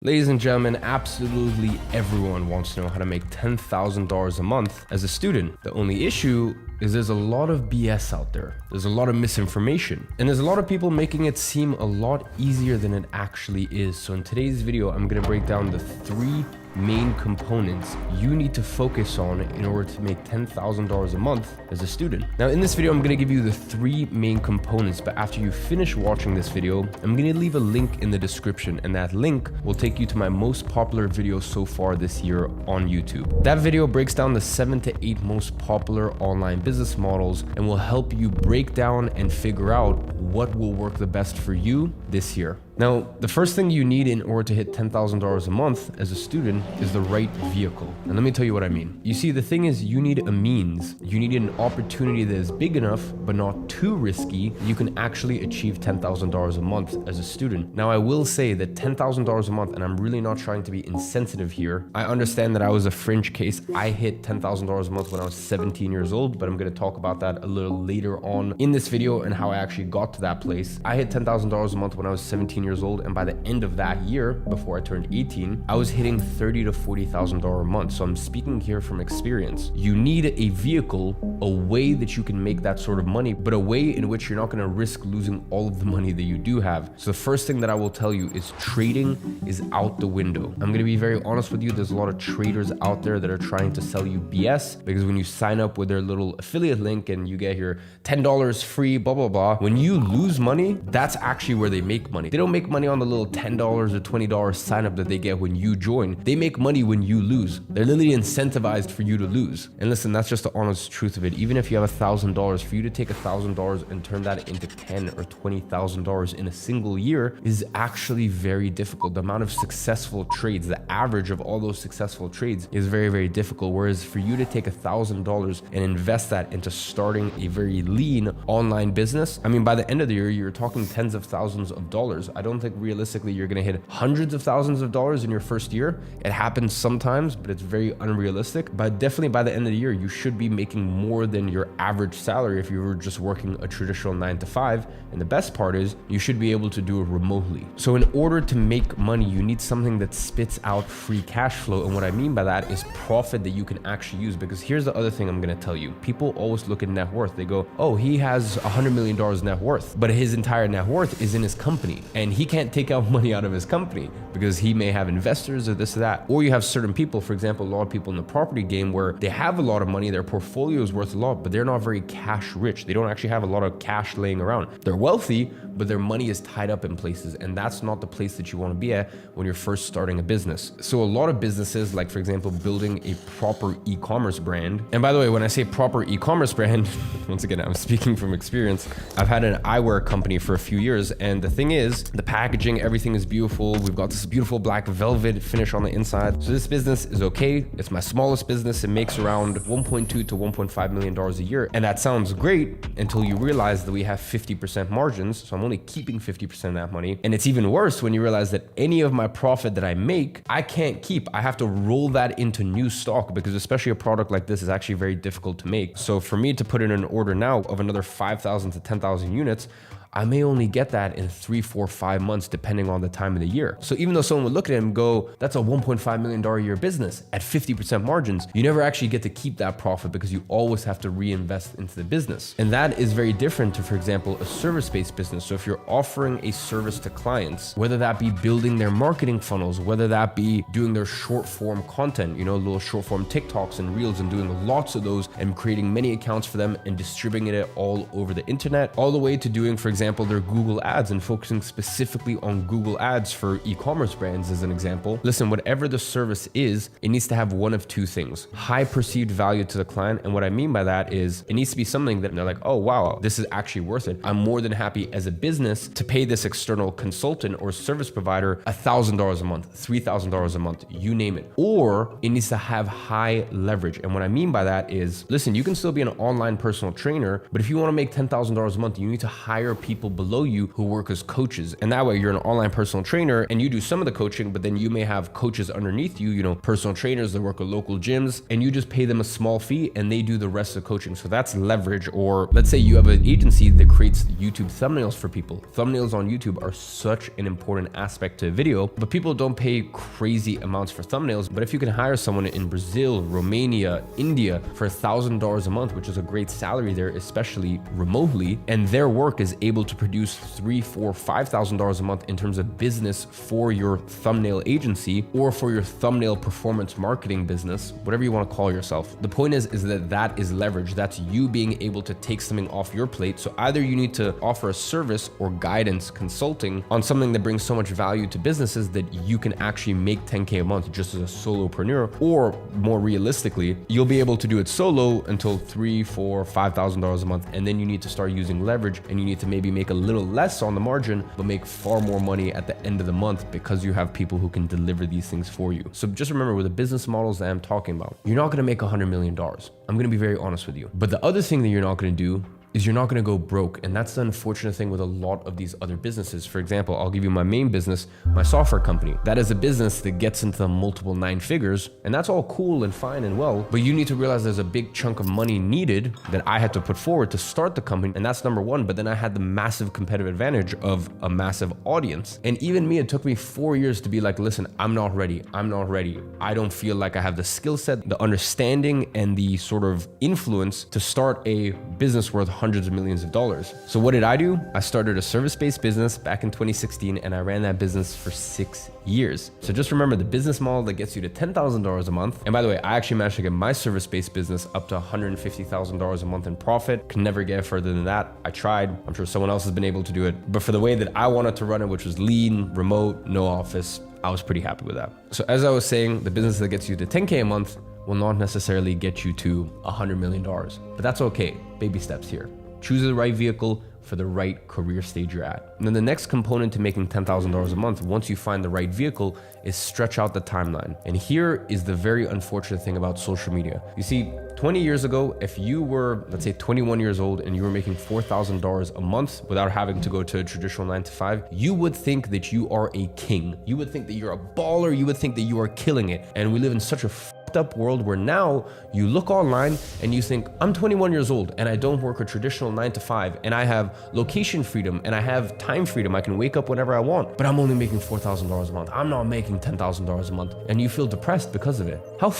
Ladies and gentlemen, absolutely everyone wants to know how to make $10,000 a month as a student. The only issue is there's a lot of BS out there. There's a lot of misinformation, and there's a lot of people making it seem a lot easier than it actually is. So in today's video, I'm gonna break down the three main components you need to focus on in order to make $10,000 a month as a student. Now in this video, I'm gonna give you the three main components, but after you finish watching this video, I'm gonna leave a link in the description, and that link will take you to my most popular video so far this year on YouTube. That video breaks down the 7 to 8 most popular online business models and will help you break down and figure out what will work the best for you this year. Now, the first thing you need in order to hit $10,000 a month as a student is the right vehicle. And let me tell you what I mean. You see, the thing is, you need a means. You need an opportunity that is big enough, but not too risky, you can actually achieve $10,000 a month as a student. Now, I will say that $10,000 a month, and I'm really not trying to be insensitive here. I understand that I was a fringe case. I hit $10,000 a month when I was 17 years old, but I'm gonna talk about that a little later on in this video and how I actually got to that place. I hit $10,000 a month when I was 17 years old, and by the end of that year, before I turned 18, I was hitting $30,000 to $40,000 a month. So I'm speaking here from experience. You need a vehicle, a way that you can make that sort of money, but a way in which you're not going to risk losing all of the money that you do have. So the first thing that I will tell you is trading is out the window. I'm going to be very honest with you. There's a lot of traders out there that are trying to sell you BS, because when you sign up with their little affiliate link and you get your $10 free, blah, blah, blah, when you lose money, that's actually where they make money. They don't make money on the little $10 or $20 sign up that they get when you join. They make money when you lose. They're literally incentivized for you to lose. And listen, that's just the honest truth of it. Even if you have $1,000, for you to take $1,000 and turn that into $10,000 or $20,000 in a single year is actually very difficult. The amount of successful trades, the average of all those successful trades is very, very difficult. Whereas for you to take $1,000 and invest that into starting a very lean online business, I mean, by the end of the year, you're talking tens of thousands of dollars. I don't think realistically you're going to hit hundreds of thousands of dollars in your first year. It happens sometimes, but it's very unrealistic. But definitely by the end of the year, you should be making more than your average salary if you were just working a traditional 9 to 5. And the best part is you should be able to do it remotely. So in order to make money, you need something that spits out free cash flow. And what I mean by that is profit that you can actually use. Because here's the other thing I'm going to tell you. People always look at net worth. They go, oh, he has $100 million net worth, but his entire net worth is in his company, and he can't take out money out of his company because he may have investors or this or that. Or you have certain people, for example, a lot of people in the property game where they have a lot of money, their portfolio is worth a lot, but they're not very cash rich. They don't actually have a lot of cash laying around. They're wealthy, but their money is tied up in places, and that's not the place that you want to be at when you're first starting a business. So a lot of businesses, like for example, building a proper e-commerce brand. And by the way, when I say proper e-commerce brand, once again, I'm speaking from experience. I've had an eyewear company for a few years, and the thing is, the packaging, everything is beautiful. We've got this beautiful black velvet finish on the inside. So this business is okay. It's my smallest business. It makes around $1.2 to $1.5 million a year. And that sounds great until you realize that we have 50% margins. So I'm only keeping 50% of that money. And it's even worse when you realize that any of my profit that I make, I can't keep. I have to roll that into new stock, because especially a product like this is actually very difficult to make. So for me to put in an order now of another 5,000 to 10,000 units, I may only get that in 3, 4, 5 months, depending on the time of the year. So even though someone would look at it and go, that's a $1.5 million a year business at 50% margins, you never actually get to keep that profit because you always have to reinvest into the business. And that is very different to, for example, a service-based business. So if you're offering a service to clients, whether that be building their marketing funnels, whether that be doing their short form content, you know, little short form TikToks and reels, and doing lots of those and creating many accounts for them and distributing it all over the internet, all the way to doing, for example, their Google ads and focusing specifically on Google ads for e-commerce brands as an example. Listen, whatever the service is, it needs to have one of two things: high perceived value to the client. And what I mean by that is it needs to be something that they're like, oh, wow, this is actually worth it. I'm more than happy as a business to pay this external consultant or service provider $1,000 a month, $3,000 a month, you name it. Or it needs to have high leverage. And what I mean by that is, listen, you can still be an online personal trainer, but if you want to make $10,000 a month, you need to hire people people below you who work as coaches. And that way you're an online personal trainer and you do some of the coaching, but then you may have coaches underneath you, personal trainers that work at local gyms, and you just pay them a small fee and they do the rest of the coaching. So that's leverage. Or let's say you have an agency that creates YouTube thumbnails for people. Thumbnails on YouTube are such an important aspect to video, but people don't pay crazy amounts for thumbnails. But if you can hire someone in Brazil, Romania, India for $1,000 a month, which is a great salary there, especially remotely, and their work is able to produce $3,000, $4,000, $5,000 a month in terms of business for your thumbnail agency or for your thumbnail performance marketing business, whatever you want to call yourself. The point is that is leverage. That's you being able to take something off your plate. So either you need to offer a service or guidance consulting on something that brings so much value to businesses that you can actually make 10K a month just as a solopreneur, or more realistically, you'll be able to do it solo until $3,000, $4,000, $5,000 a month. And then you need to start using leverage and you need to maybe make a little less on the margin, but make far more money at the end of the month because you have people who can deliver these things for you. So just remember, with the business models that I'm talking about, you're not going to make $100 million. I'm going to be very honest with you. But the other thing that you're not going to do is you're not going to go broke. And that's the unfortunate thing with a lot of these other businesses. For example, I'll give you my main business, my software company. That is a business that gets into multiple 9 figures, and that's all cool and fine and well, but you need to realize there's a big chunk of money needed that I had to put forward to start the company, and that's number one. But then I had the massive competitive advantage of a massive audience. And even me, it took me 4 years to be like, listen, I'm not ready. I don't feel like I have the skill set, the understanding, and the sort of influence to start a business worth hundreds of millions of dollars. So what did I do? I started a service-based business back in 2016, and I ran that business for 6 years. So just remember, the business model that gets you to $10,000 a month. And by the way, I actually managed to get my service-based business up to $150,000 a month in profit. Can never get further than that. I tried. I'm sure someone else has been able to do it. But for the way that I wanted to run it, which was lean, remote, no office, I was pretty happy with that. So as I was saying, the business that gets you to 10K a month will not necessarily get you to $100 million, but that's okay. Baby steps here. Choose the right vehicle for the right career stage you're at. And then the next component to making $10,000 a month, once you find the right vehicle, is stretch out the timeline. And here is the very unfortunate thing about social media. You see, 20 years ago, if you were, let's say 21 years old and you were making $4,000 a month without having to go to a traditional 9 to 5, you would think that you are a king. You would think that you're a baller. You would think that you are killing it. And we live in such a up world where now you look online and you think, I'm 21 years old and I don't work a traditional 9 to 5 and I have location freedom and I have time freedom. I can wake up whenever I want, but I'm only making $4,000 a month. I'm not making $10,000 a month. And you feel depressed because of it. How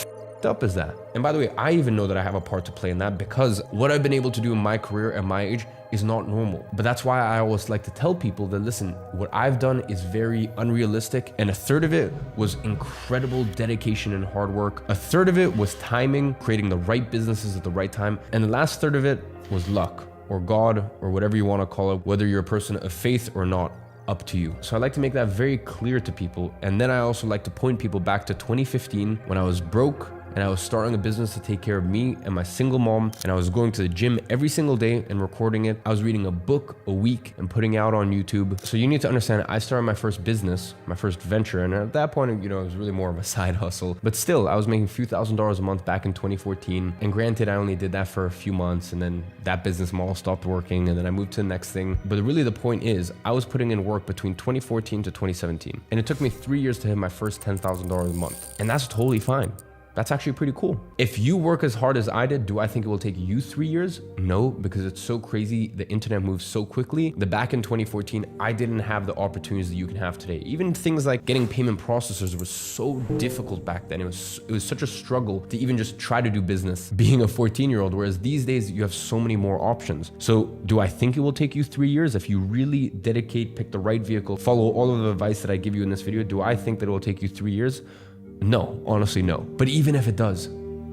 up is that? And by the way, I even know that I have a part to play in that, because what I've been able to do in my career at my age is not normal. But that's why I always like to tell people that, listen, what I've done is very unrealistic, and a third of it was incredible dedication and hard work. A third of it was timing, creating the right businesses at the right time, and the last third of it was luck, or God, or whatever you want to call it, whether you're a person of faith or not. Up to you. So I like to make that very clear to people. And then I also like to point people back to 2015 when I was broke and I was starting a business to take care of me and my single mom, and I was going to the gym every single day and recording it. I was reading a book a week and putting it out on YouTube. So you need to understand, I started my first business, my first venture, and at that point, it was really more of a side hustle. But still, I was making a few $1,000s a month back in 2014. And granted, I only did that for a few months, and then that business model stopped working, and then I moved to the next thing. But really the point is, I was putting in work between 2014 to 2017. And it took me 3 years to hit my first $10,000 a month. And that's totally fine. That's actually pretty cool. If you work as hard as I did, do I think it will take you 3 years? No, because it's so crazy. The internet moves so quickly that back in 2014, I didn't have the opportunities that you can have today. Even things like getting payment processors was so difficult back then. It was such a struggle to even just try to do business being a 14-year-old, whereas these days you have so many more options. So do I think it will take you 3 years? If you really dedicate, pick the right vehicle, follow all of the advice that I give you in this video, do I think that it will take you 3 years? No, honestly, no. But even if it does,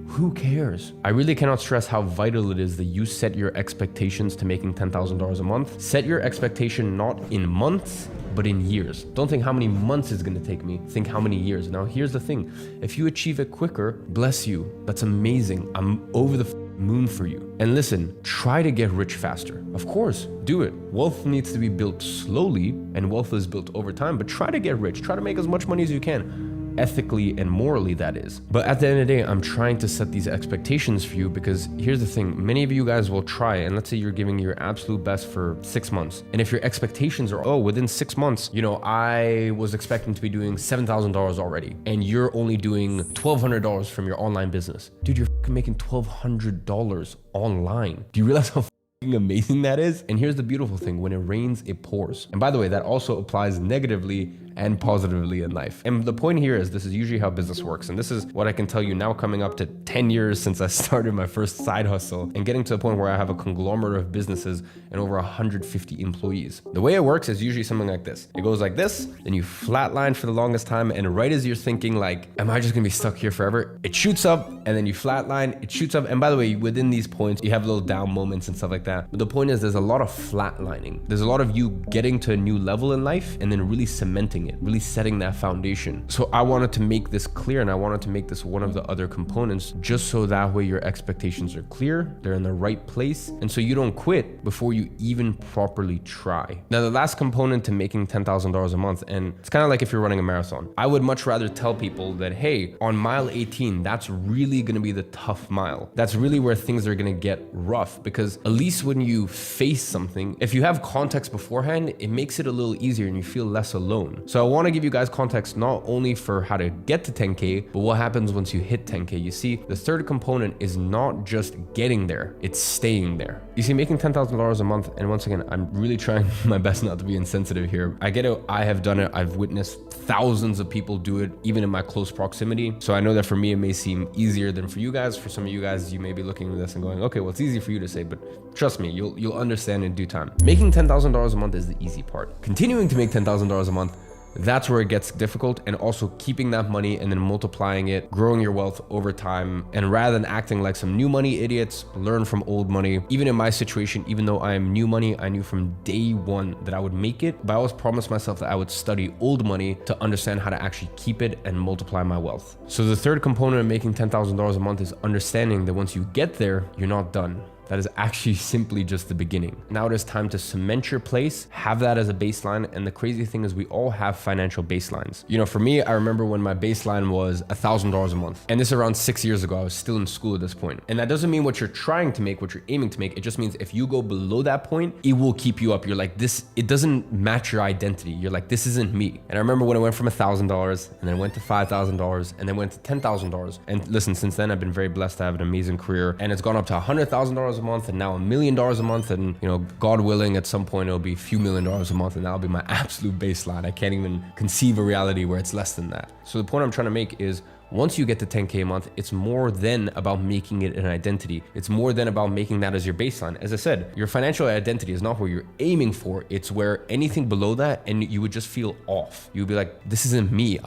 who cares? I really cannot stress how vital it is that you set your expectations to making $10,000 a month. Set your expectation not in months, but in years. Don't think how many months it's gonna take me. Think how many years. Now, here's the thing. If you achieve it quicker, bless you. That's amazing. I'm over the moon for you. And listen, try to get rich faster. Of course, do it. Wealth needs to be built slowly, and wealth is built over time, but try to get rich. Try to make as much money as you can. ethically and morally that is. But at the end of the day, I'm trying to set these expectations for you, because here's the thing. Many of you guys will try, and let's say you're giving your absolute best for 6 months. And if your expectations are, oh, within 6 months, I was expecting to be doing $7,000 already, and you're only doing $1,200 from your online business. Dude, you're making $1,200 online. Do you realize how amazing that is? And here's the beautiful thing. When it rains, it pours. And by the way, that also applies negatively and positively in life. And the point here is, this is usually how business works. And this is what I can tell you now, coming up to 10 years since I started my first side hustle and getting to a point where I have a conglomerate of businesses and over 150 employees. The way it works is usually something like this. It goes like this, then you flatline for the longest time. And right as you're thinking like, am I just gonna be stuck here forever? It shoots up, and then you flatline, it shoots up. And by the way, within these points, you have little down moments and stuff like that. But the point is, there's a lot of flatlining. There's a lot of you getting to a new level in life and then really cementing it, really setting that foundation. So I wanted to make this clear, and I wanted to make this one of the other components, just so that way your expectations are clear, they're in the right place, and so you don't quit before you even properly try. Now, the last component to making $10,000 a month, and it's kind of like if you're running a marathon. I would much rather tell people that, hey, on mile 18, that's really gonna be the tough mile. That's really where things are gonna get rough, because at least when you face something, if you have context beforehand, it makes it a little easier and you feel less alone. So I want to give you guys context not only for how to get to 10K, but what happens once you hit 10K. You see, the third component is not just getting there, it's staying there. You see, making $10,000 a month, and once again, I'm really trying my best not to be insensitive here. I get it, I have done it, I've witnessed thousands of people do it, even in my close proximity. So I know that for me, it may seem easier than for you guys. For some of you guys, you may be looking at this and going, okay, well, it's easy for you to say, but trust me, you'll understand in due time. Making $10,000 a month is the easy part. Continuing to make $10,000 a month, that's where it gets difficult, and also keeping that money and then multiplying it, growing your wealth over time. And rather than acting like some new money idiots, learn from old money. Even in my situation, even though I am new money, I knew from day one that I would make it, but I always promised myself that I would study old money to understand how to actually keep it and multiply my wealth. So the third component of making $10,000 a month is understanding that once you get there, you're not done. That is actually simply just the beginning. Now it is time to cement your place, have that as a baseline. And the crazy thing is, we all have financial baselines. For me, I remember when my baseline was $1,000 a month. And this is around 6 years ago. I was still in school at this point. And that doesn't mean what you're trying to make, what you're aiming to make. It just means if you go below that point, it will keep you up. You're like, it doesn't match your identity. You're like, this isn't me. And I remember when I went from $1,000 and then went to $5,000 and then went to $10,000. And listen, since then, I've been very blessed to have an amazing career, and it's gone up to $100,000 a month, and now $1 million a month. And God willing, at some point it'll be a few $1 million a month, and that'll be my absolute baseline. I can't even conceive a reality where it's less than that. So the point I'm trying to make is, once you get to 10K a month, it's more than about making it an identity. It's more than about making that as your baseline. As I said, your financial identity is not where you're aiming for. It's where anything below that, and you would just feel off. You would be like, this isn't me.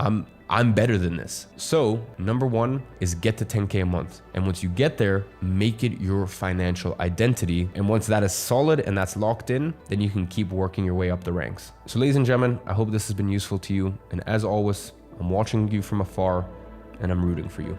I'm better than this. So number one is get to 10K a month. And once you get there, make it your financial identity. And once that is solid and that's locked in, then you can keep working your way up the ranks. So ladies and gentlemen, I hope this has been useful to you. And as always, I'm watching you from afar, and I'm rooting for you.